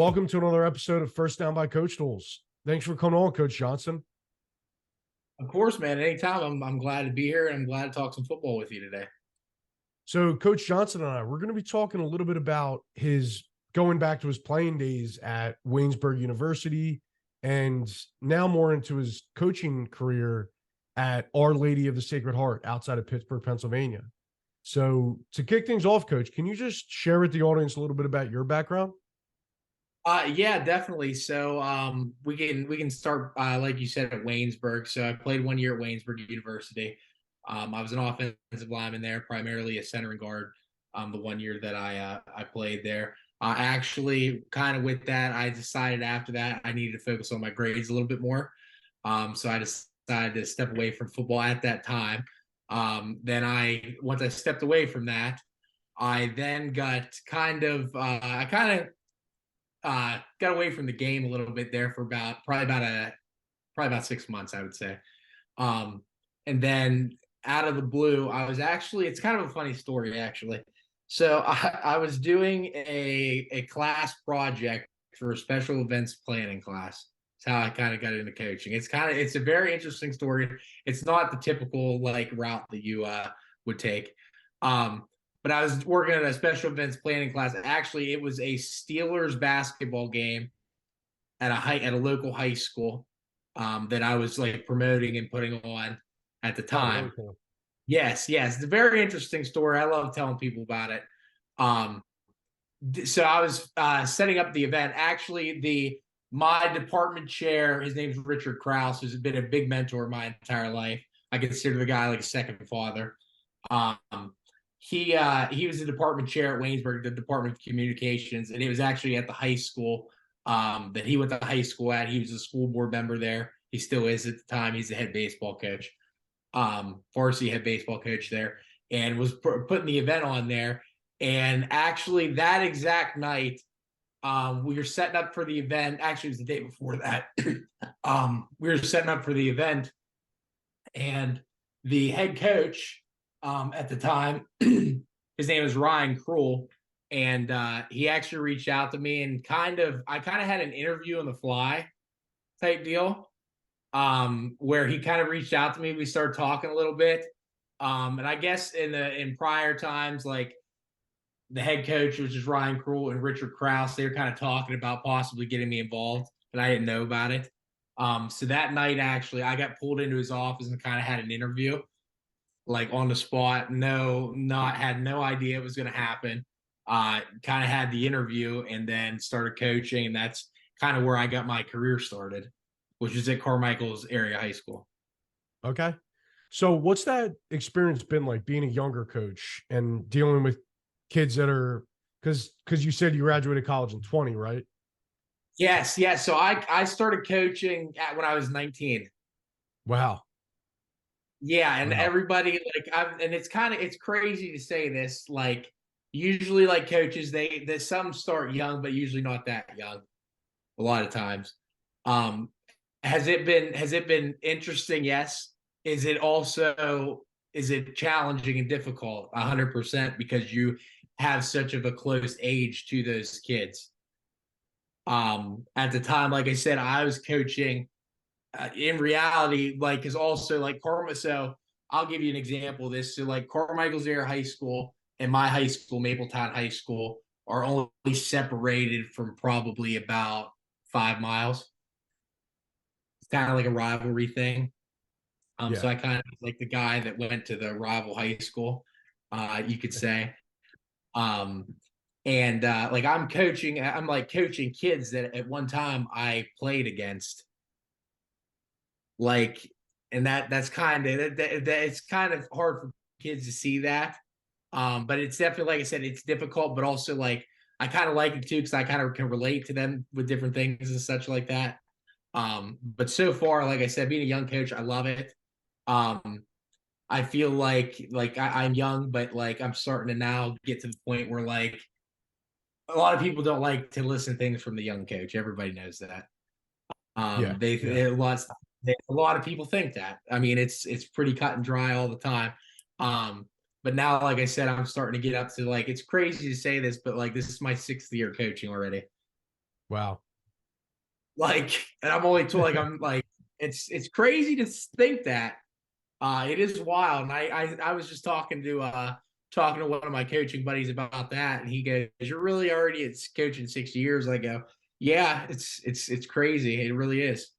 welcome to another episode of First Down by CoachTools. Thanks for coming on, Coach Johnston. Of course, man. Anytime. I'm glad to be here, and I'm glad to talk some football with you today. So, Coach Johnston and I, we're going to be talking a little bit about his going back to his playing days at Waynesburg University and now more into his coaching career at Our Lady of the Sacred Heart outside of Pittsburgh, Pennsylvania. So, to kick things off, Coach, can you just share with the audience a little bit about your background? Yeah, definitely. So we can start like you said at Waynesburg. So I played 1 year at Waynesburg University. I was an offensive lineman there, primarily a center and guard. The 1 year that I played there. Actually, kind of with that, I decided after that I needed to focus on my grades a little bit more. So I decided to step away from football at that time. Then once I stepped away from that, I then got got away from the game a little bit there for probably about 6 months, I would say. And then out of the blue, it's kind of a funny story, actually. So I was doing a class project for a special events planning class. That's how I kind of got into coaching. It's a very interesting story. It's not the typical route that you would take. But I was working at a special events planning class. Actually, it was a Steelers basketball game at a local high school that I was promoting and putting on at the Oh, very time. cool. Yes, it's a very interesting story. I love telling people about it. So I was setting up the event. Actually, my department chair, his name's Richard Krause, who's been a big mentor my entire life. I consider the guy like a second father. He was the department chair at Waynesburg, the Department of Communications, and it was actually at the high school that he went to high school at. He was a school board member there. He still is at the time. He's the head baseball coach, varsity head baseball coach there, and was putting the event on there. And actually, that exact night, we were setting up for the event. Actually, it was the day before that. We were setting up for the event, and the head coach at the time, his name is Ryan Krull, and he actually reached out to me and I had an interview on the fly type deal, where he kind of reached out to me. We started talking a little bit, and I guess in prior times, the head coach, which is Ryan Krull, and Richard Krause, they were kind of talking about possibly getting me involved, but I didn't know about it. So that night, actually, I got pulled into his office and kind of had an interview, on the spot. Had no idea it was going to happen. Kind of had the interview and then started coaching, and that's kind of where I got my career started, which is at Carmichael's area high school. Okay. So what's that experience been like being a younger coach and dealing with kids that are because you said you graduated college in 20, right? Yes. So I started coaching when I was 19. Wow. Yeah, and Wow. everybody it's crazy to say this, usually coaches, they some start young, but usually not that young a lot of times. Um has it been interesting? Yes. Is it challenging and difficult? 100%, because you have such of a close age to those kids. At the time, like I said, I was coaching in reality, is also so I'll give you an example of this. So Carmichael's area high school and my high school, Mapletown High School, are only separated from probably about 5 miles. It's kind of like a rivalry thing. Yeah. So I kind of like the guy that went to the rival high school, you could say. Um, and I'm coaching kids that at one time I played against. And that's kind of it's kind of hard for kids to see that. But it's definitely, like I said, it's difficult, but also I kind of like it too, because I kind of can relate to them with different things and such like that. But so far, like I said, being a young coach, I love it. I feel I'm young, but I'm starting to now get to the point where a lot of people don't like to listen to things from the young coach. Everybody knows that. Yeah. Yeah. A lot of people think that. I mean, it's pretty cut and dry all the time. But now, like I said, I'm starting to get up to it's crazy to say this, but this is my 6th year coaching already. Wow. Like, and I'm only told, like, I'm like, it's crazy to think that. It is wild. And I was just talking to one of my coaching buddies about that, and he goes, "You're really already at coaching 6 years." I go, "Yeah, it's crazy. It really is."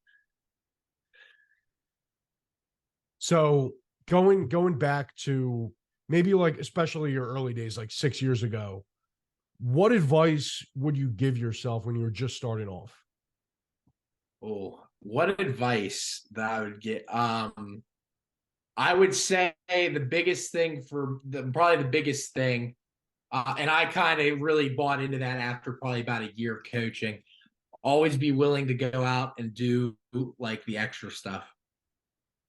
So going back to maybe like especially your early days, like 6 years ago, what advice would you give yourself when you were just starting off? Oh, what advice that I would get? I would say the biggest thing probably the biggest thing, and I kind of really bought into that after probably about a year of coaching. Always be willing to go out and do like the extra stuff.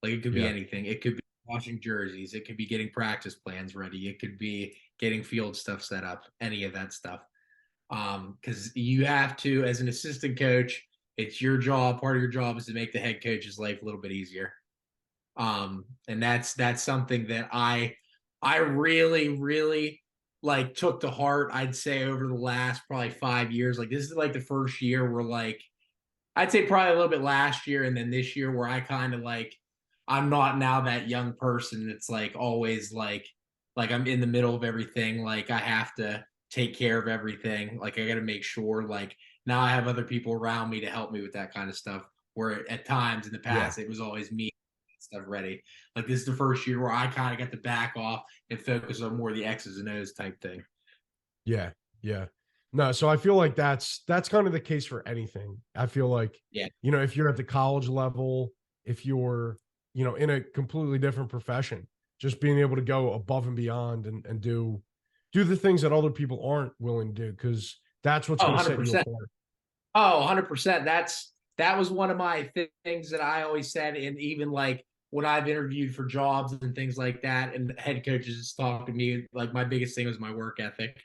Like it could be Yeah. anything. It could be washing jerseys. It could be getting practice plans ready. It could be getting field stuff set up. Any of that stuff. Because you have to, as an assistant coach, it's your job. Part of your job is to make the head coach's life a little bit easier. And that's something that I really like took to heart. I'd say over the last probably 5 years. Like this is like the first year where like I'd say probably a little bit last year and then this year where I kind of like I'm not now that young person that's like always like I'm in the middle of everything. Like I have to take care of everything. Like I got to make sure like now I have other people around me to help me with that kind of stuff. Where at times in the Yeah. past it was always me stuff ready. Like this is the first year where I kind of got to back off and focus on more of the X's and O's type thing. Yeah. Yeah. No, so I feel like that's kind of the case for anything. I feel like, Yeah. if you're at the college level, if you're, in a completely different profession, just being able to go above and beyond and do the things that other people aren't willing to do, because that's what's Oh, going to set you 100%. apart. Oh, 100%. That was one of my things that I always said. And even like when I've interviewed for jobs and things like that, and head coaches talk to me, like my biggest thing was my work ethic.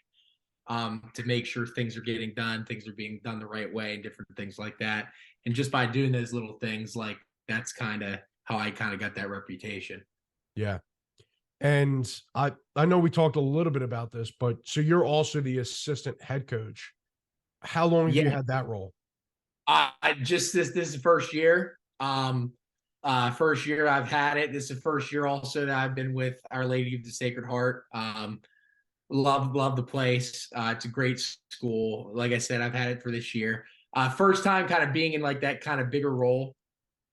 To make sure things are getting done, things are being done the right way, and different things like that. And just by doing those little things, like that's kind of how I kind of got that reputation. Yeah. And I know we talked a little bit about this, but so you're also the assistant head coach. How long have you Yeah, had that role? I just this is the first year. First year I've had it. This is the first year also that I've been with Our Lady of the Sacred Heart. Love the place. It's a great school. Like I said, I've had it for this year. First time kind of being in like that kind of bigger role.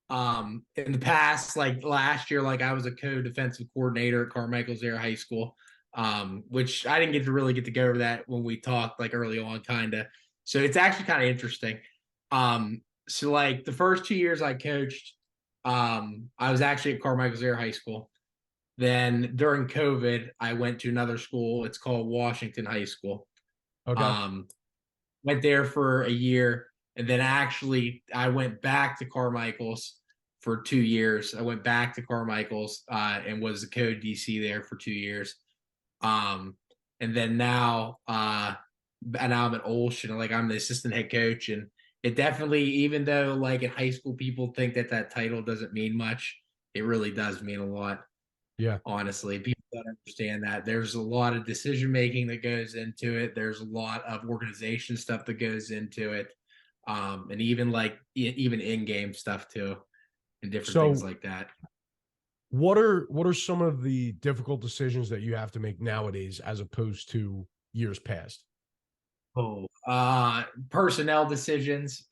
In the past, like last year, like I was a co-defensive coordinator at Carmichael's Air High School, which I didn't get to go over that when we talked like early on, kind of. So it's actually kind of interesting. So like the first 2 years I coached, I was actually at Carmichael's Air High School. Then during COVID, I went to another school. It's called Washington High School. Okay. Um, Went there for a year, and then actually I went back to Carmichael's for 2 years. I went back to Carmichael's and was the co-DC there for 2 years. And then now I'm at Olshin, like I'm the assistant head coach, and it definitely, even though like in high school people think that that title doesn't mean much, it really does mean a lot. Yeah. Honestly, people don't understand that there's a lot of decision making that goes into it. There's a lot of organization stuff that goes into it, and even like even in-game stuff too, and different things So like that. what are some of the difficult decisions that you have to make nowadays as opposed to years past? Oh, personnel decisions,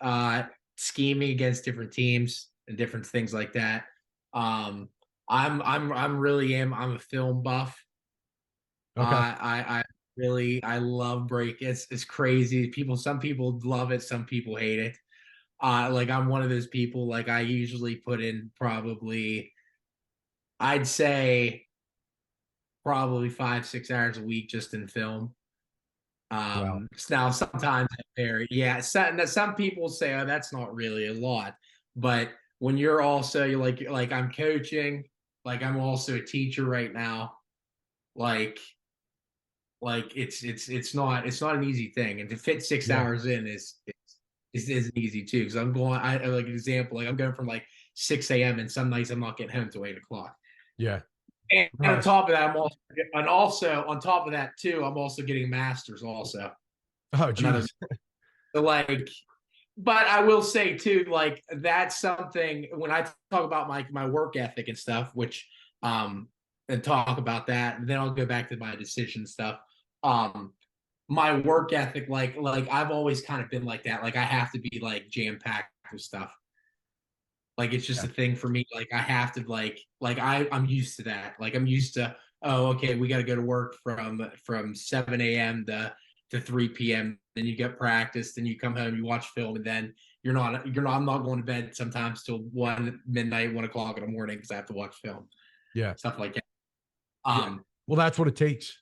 scheming against different teams and different things like that. Um, I'm really am I'm a film buff. Okay. I really I love break. It's crazy. Some people love it, some people hate it. Like I'm one of those people. Like I usually put in probably I'd say probably 5 6 hours a week just in film. Wow. Now sometimes it varies. Yeah, some people say, "Oh, that's not really a lot," but when you're like I'm coaching, like I'm also a teacher right now. Like it's not an easy thing, and to fit six Yeah. hours in isn't easy too. Because I like an example, like I'm going from like 6 a.m. and some nights I'm not getting home till 8 o'clock. Yeah. And on Nice. top of that, I'm also on top of that too, I'm also getting a master's also. Oh, Another geez. so like but I will say too, like that's something when I talk about my work ethic and stuff, which and talk about that, and then I'll go back to my decision stuff. My work ethic, like I've always kind of been like that. Like I have to be like jam packed with stuff. Like it's just Yeah. a thing for me. Like I have to I'm used to that. Like I'm used to, oh, okay, we got to go to work from 7 a.m. to 3 p.m. Then you get practice, then you come home, you watch film, and then I'm not going to bed sometimes till 1 o'clock in the morning because I have to watch film, Yeah. stuff like that. Yeah. Well, that's what it takes.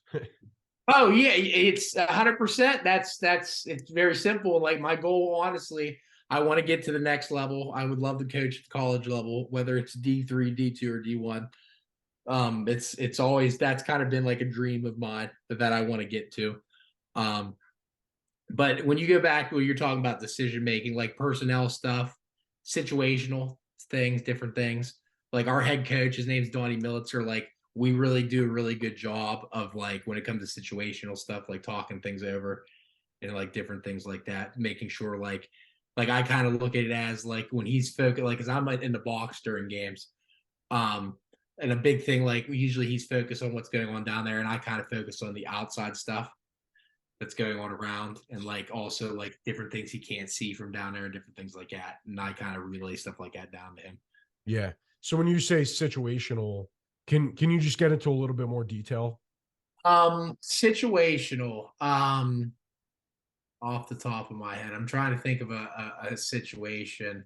Oh yeah, it's 100%. It's very simple. Like my goal, honestly, I want to get to the next level. I would love to coach at the college level, whether it's D3, D2, or D1. It's always that's kind of been like a dream of mine that I want to get to. But when you go back when you're talking about decision making, like personnel stuff, situational things, different things. Like our head coach, his name's Donnie Militzer. Like we really do a really good job of like when it comes to situational stuff, like talking things over and like different things like that, making sure like I kind of look at it as like when he's focused, like because I'm in the box during games. And a big thing, like usually he's focused on what's going on down there, and I kind of focus on the outside stuff that's going on around, and like also like different things he can't see from down there and different things like that. And I kind of relay stuff like that down to him. Yeah. So when you say situational, can you just get into a little bit more detail? Situational. Off the top of my head, I'm trying to think of a situation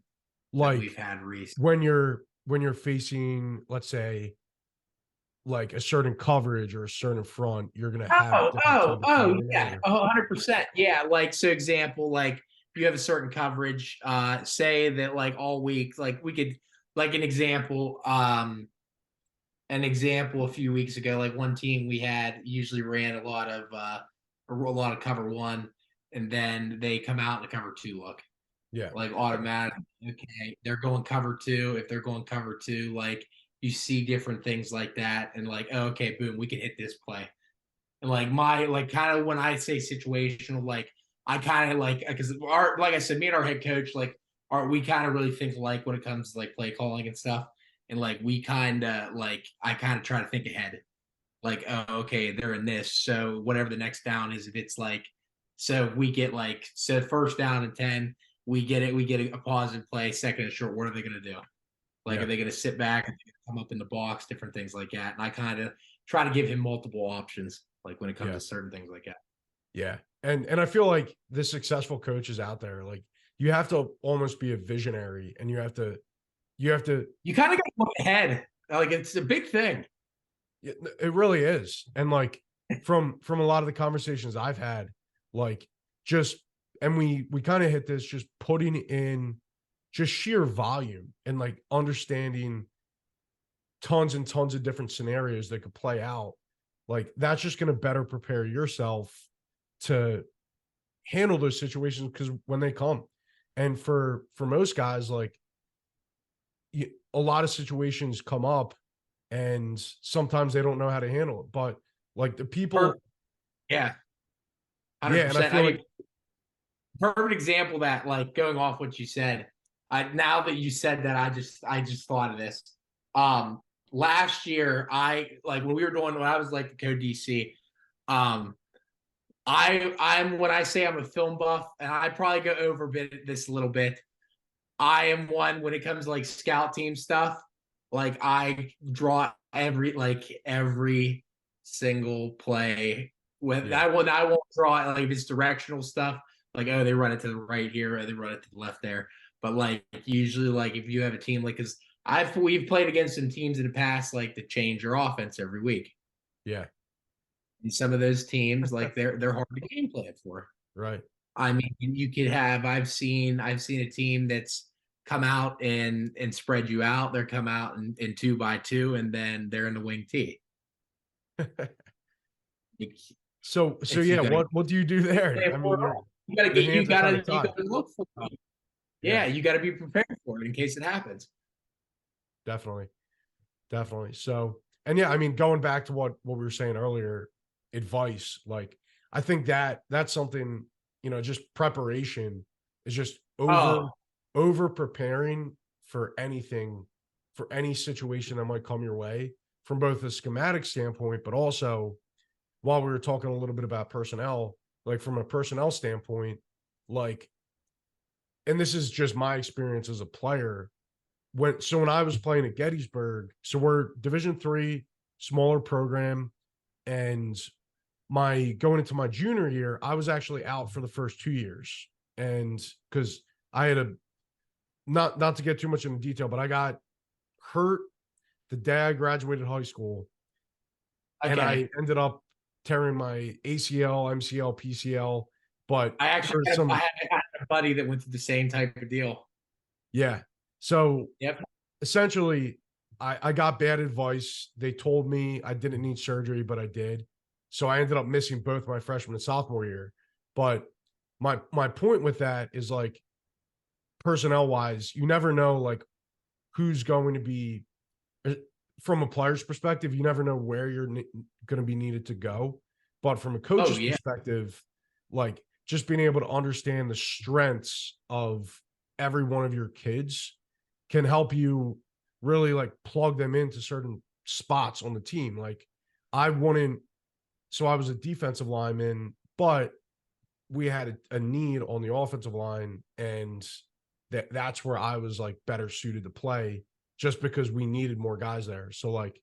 that Like we've had recently. when you're facing, let's say, like a certain coverage or a certain front, you're gonna have different type of timing Yeah, or 100%. Yeah, like so example, like you have a certain coverage, say that like all week, like we could like an example a few weeks ago, like one team we had usually ran a lot of cover one, and then they come out in the cover two look. yeah. Like automatic. Okay, they're going cover two. If they're going cover two, like you see different things like that, and like, oh, okay, boom, we can hit this play. And like my like kind of when I say situational, like I kind of like because our like I said, me and our head coach like are we kind of really think alike when it comes to like play calling and stuff. And like we kind of like I kind of try to think ahead. Like, oh, okay, they're in this. So whatever the next down is, if it's like so if we get like so first down and 10, we get a positive play, second and short, what are they gonna do? Like, Yeah. are they gonna sit back and come up in the box, different things like that. And I kind of try to give him multiple options, like when it comes Yeah. to certain things like that. Yeah. And I feel like the successful coaches out there, like you have to almost be a visionary and you have to You kind of got to look ahead. Like it's a big thing. it really is. And like from a lot of the conversations I've had, like just and we kind of hit this just putting in just sheer volume and like understanding tons and tons of different scenarios that could play out. Like that's just going to better prepare yourself to handle those situations because when they come. And for most guys, like a lot of situations come up and sometimes they don't know how to handle it. But like the people, Yeah, yeah, and I 100%. feel I like mean, perfect example of that, like going off what you said. Now that you said that, I just thought of this. Um, Last year, I like when I was like the co-DC. Um, I'm when I say I'm a film buff, and I probably go over this a little bit. I am one when it comes to like scout team stuff. Like I draw every single play. With yeah, I won't draw it like if it's directional stuff. Like, oh, they run it to the right here, or they run it to the left there. But like usually, like if you have a team like because we've played against some teams in the past like to change your offense every week. yeah, And some of those teams, like they're hard to game plan for. right. I mean, you could have I've seen a team that's come out and spread you out. They're come out in 2 by 2, and then they're in the wing tee. So It's you yeah, gotta what do you do there? I mean, your hands are kind of you tied. gotta look for them. Yeah, Yeah, you gotta be prepared for it in case it happens. definitely. Definitely. So, and yeah, I mean, going back to what we were saying earlier, advice, like I think that's something, just preparation is just over over preparing for anything, for any situation that might come your way from both a schematic standpoint, but also while we were talking a little bit about personnel, like from a personnel standpoint, like, and this is just my experience as a player. When I was playing at Gettysburg, so we're Division III, smaller program, and my going into my junior year, I was actually out for the first 2 years, and because I had a not to get too much into detail, but I got hurt the day I graduated high school, and I Okay. ended up tearing my ACL, MCL, PCL. But I there actually was some, I had a buddy that went through the same type of deal. yeah. So Yep. essentially, I got bad advice. They told me I didn't need surgery, but I did. So I ended up missing both my freshman and sophomore year. But my point with that is like personnel wise, you never know like who's going to be from a player's perspective. You never know where you're going to be needed to go. But from a Oh coach's yeah. perspective, like just being able to understand the strengths of every one of your kids can help you really like plug them into certain spots on the team. Like I wouldn't, so I was a defensive lineman, but we had a need on the offensive line, and that's where I was like better suited to play just because we needed more guys there. So like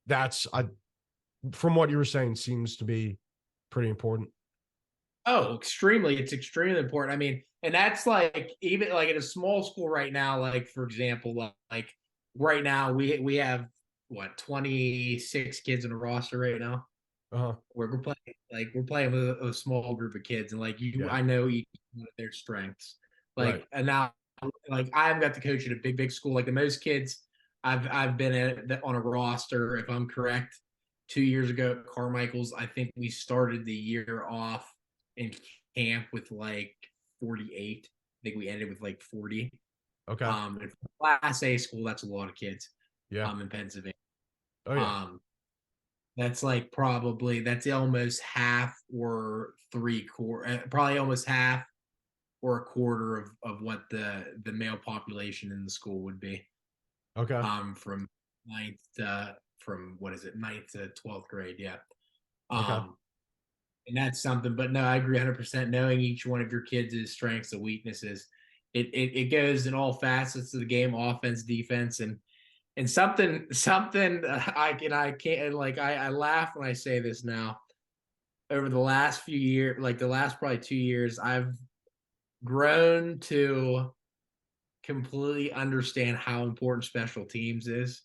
that's I from what you were saying seems to be pretty important. Oh, extremely. It's extremely important. I mean, and that's like even like at a small school right now, like for example, like right now we have what 26 kids in a roster right now. Uh-huh. We're playing with a small group of kids, and like Yeah. I know each one of their strengths. Right. Like and now like I've got to coach at a big school. Like the most kids I've been on a roster, if I'm correct, 2 years ago at Carmichael's. I think we started the year off in camp with like 48. I think we ended with like 40. Okay. And for Class A school, that's a lot of kids. Yeah. In Pennsylvania. Oh yeah. Um, that's like probably that's almost half or probably almost half or a quarter of what the male population in the school would be. Okay. From ninth from what is it, ninth to 12th grade, yeah. Okay. Um, and that's something. But no, I agree 100%. Knowing each one of your kids' strengths and weaknesses, it goes in all facets of the game, offense, defense, and something I can't like I laugh when I say this now. Over the last few years, like the last probably 2 years, I've grown to completely understand how important special teams is.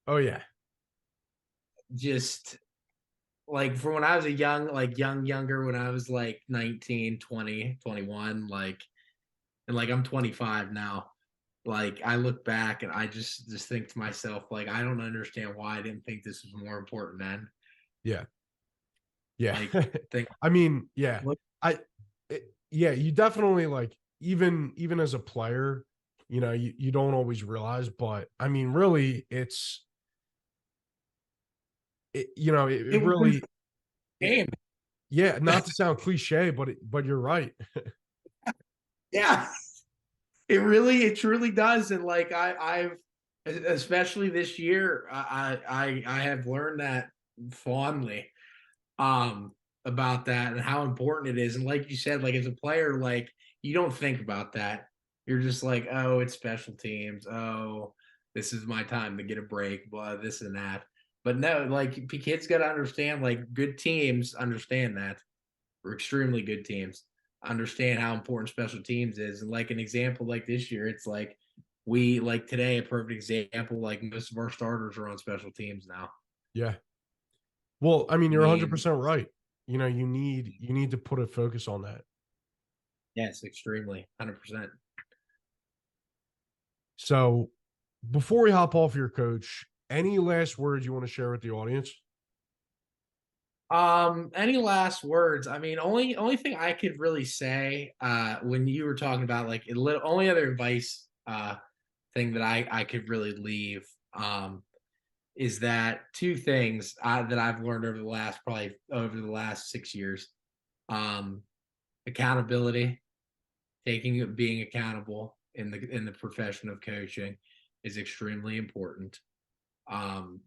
Oh yeah. Just like from when I was a younger, when I was like 19, 20, 21, like, and like I'm 25 now. Like I look back and I just think to myself, like, I don't understand why I didn't think this was more important then. Yeah. Yeah. Like think I mean, yeah. look Yeah, you definitely like even as a player, you don't always realize, but I mean, really, it it was really, a it, game. yeah, not to sound cliche, but you're right. Yeah. It truly does. And like I've especially this year, I have learned that fondly um about that and how important it is. And like you said, like as a player, like you don't think about that. You're just like, oh, it's special teams. Oh, this is my time to get a break, blah, this and that. But no, like kids got to understand, like good teams understand that. We're extremely good teams understand how important special teams is. And like an example, like this year, it's like we like today, a perfect example, like most of our starters are on special teams now. Yeah. Well, I mean, I you're mean, 100% right. You need to put a focus on that. yes, extremely, 100%. So, before we hop off your coach, any last words you want to share with the audience? Any last words? I mean, only thing I could really say, when you were talking about like only other advice, thing that I could really leave, is that two things that I've learned over the last 6 years, um, accountability being accountable in the profession of coaching is extremely important.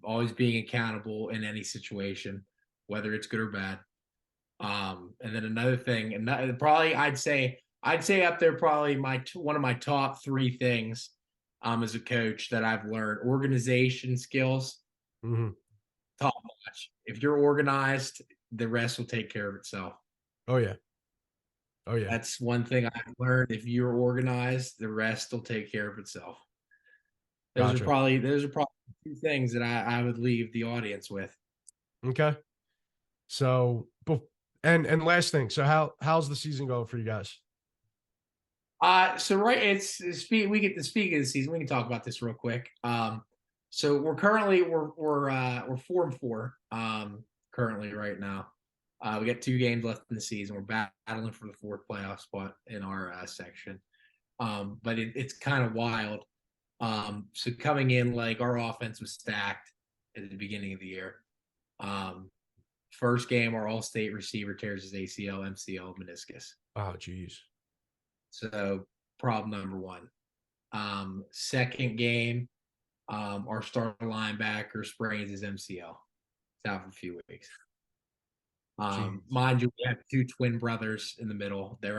Always being accountable in any situation, whether it's good or bad. And then another thing, and probably I'd say up there probably one of my top 3 things as a coach that I've learned: organization skills, Mm-hmm. top notch. If you're organized, the rest will take care of itself. Oh yeah. Oh yeah. That's one thing I've learned. If you're organized, the rest will take care of itself. Gotcha. Those are probably 2 things that I would leave the audience with. Okay. So, and last thing. So how's the season going for you guys? So right, we get to speak of the season. We can talk about this real quick. So we're 4-4 currently right now. We got 2 games left in the season. We're battling for the 4th playoff spot in our section. But it's kind of wild. So coming in, like, our offense was stacked at the beginning of the year. First game, our all-state receiver tears his ACL, MCL, meniscus. Oh, geez. So problem number 1. Second game, our starting linebacker sprains his MCL. It's out for a few weeks. Mind you, we have 2 twin brothers in the middle. They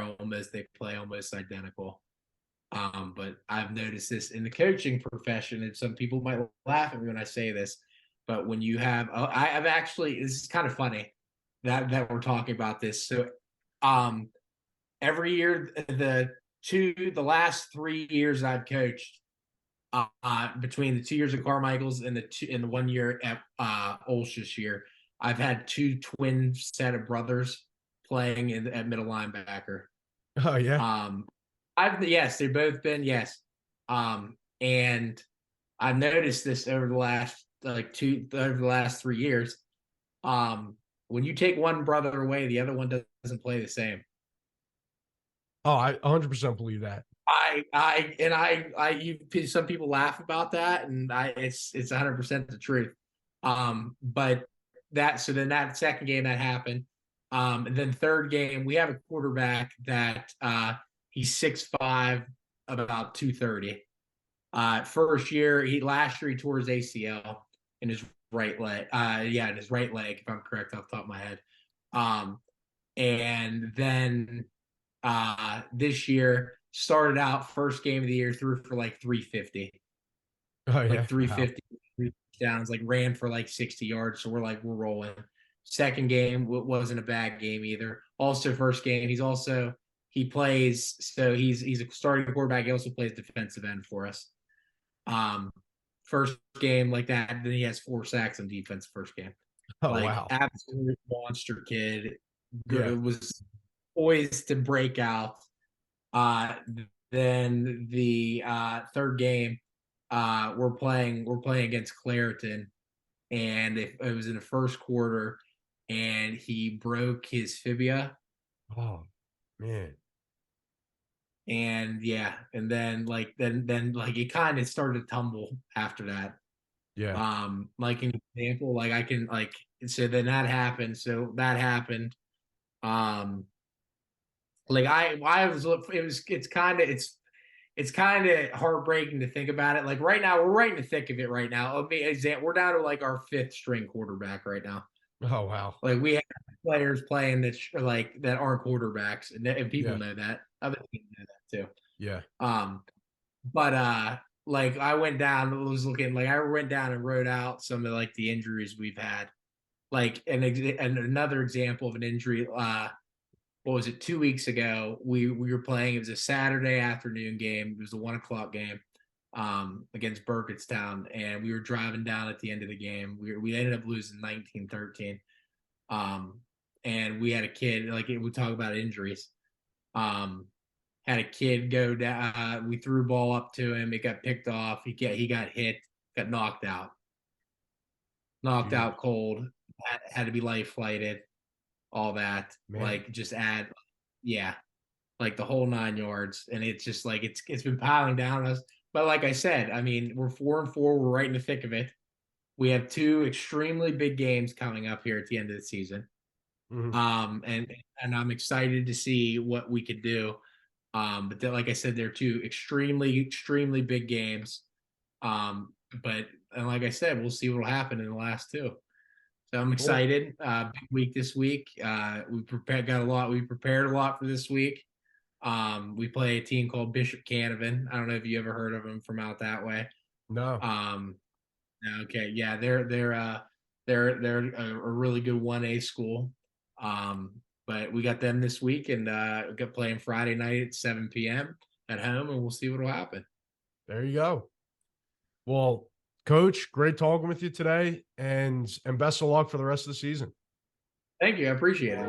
play almost identical. But I've noticed this in the coaching profession, and some people might laugh at me when I say this, but when you have, I've actually, this is kind of funny that we're talking about this. So, every year, the last 3 years I've coached, between the 2 years at Carmichael's and the 1 year at Olsh this year, I've had 2 twin set of brothers playing at middle linebacker. Oh yeah. Yes, they've both been, yes. And I've noticed this over the last 3 years. When you take one brother away, the other one doesn't play the same. Oh, I 100% believe that. Some people laugh about that, and it's 100% the truth. But then that second game that happened, and then third game, we have a quarterback that he's 6'5", about 230. Last year he tore his ACL in his right leg. In his right leg, if I'm correct off the top of my head. And then this year started out first game of the year, threw for like 350. Oh yeah. Like 350, wow. 3 touchdowns, like ran for like 60 yards. So we're rolling. Second game wasn't a bad game either. Also, first game, he's a starting quarterback. He also plays defensive end for us. First game like that, then he has 4 sacks on defense first game. Oh like, wow. Absolute monster kid. Yeah. Was poised to break out. Then the third game, we're playing against Clareton, and it was in the first quarter, and he broke his fibia. Oh man. And then it kind of started to tumble after that. Yeah. Like an example, like I can so then that happened. It's kind of heartbreaking to think about it. Like right now, we're right in the thick of it right now. We're down to like our 5th string quarterback right now. Oh wow. Like we have players playing that aren't quarterbacks, and people Yeah. know that. Other people know that too. Yeah. But like I went down and wrote out some of like the injuries we've had. Like and another example of an injury. What was it? 2 weeks ago, we were playing. It was a Saturday afternoon game. It was a 1:00 game against Burkettstown, and we were driving down at the end of the game. We ended up losing 19-13. And we had a kid, we talk about injuries. Had a kid go down. We threw a ball up to him. It got picked off. He got hit, got knocked out cold. Had to be life flighted. All that, Man. like the whole 9 yards. And it's just like it's been piling down on us. But like I said, I mean, we're 4-4. We're right in the thick of it. We have 2 extremely big games coming up here at the end of the season. Mm-hmm. And I'm excited to see what we could do. But then, like I said, they're two extremely big games. But and like I said, we'll see what will happen in the last two. So I'm excited. Big week this week. We prepared a lot for this week. We play a team called Bishop Canavan. I don't know if you ever heard of them from out that way. No. Okay, yeah, they're a really good 1A school. But we got them this week, and we got playing Friday night at 7 p.m. at home, and we'll see what will happen. There you go. Well, Coach, great talking with you today, and best of luck for the rest of the season. Thank you. I appreciate it.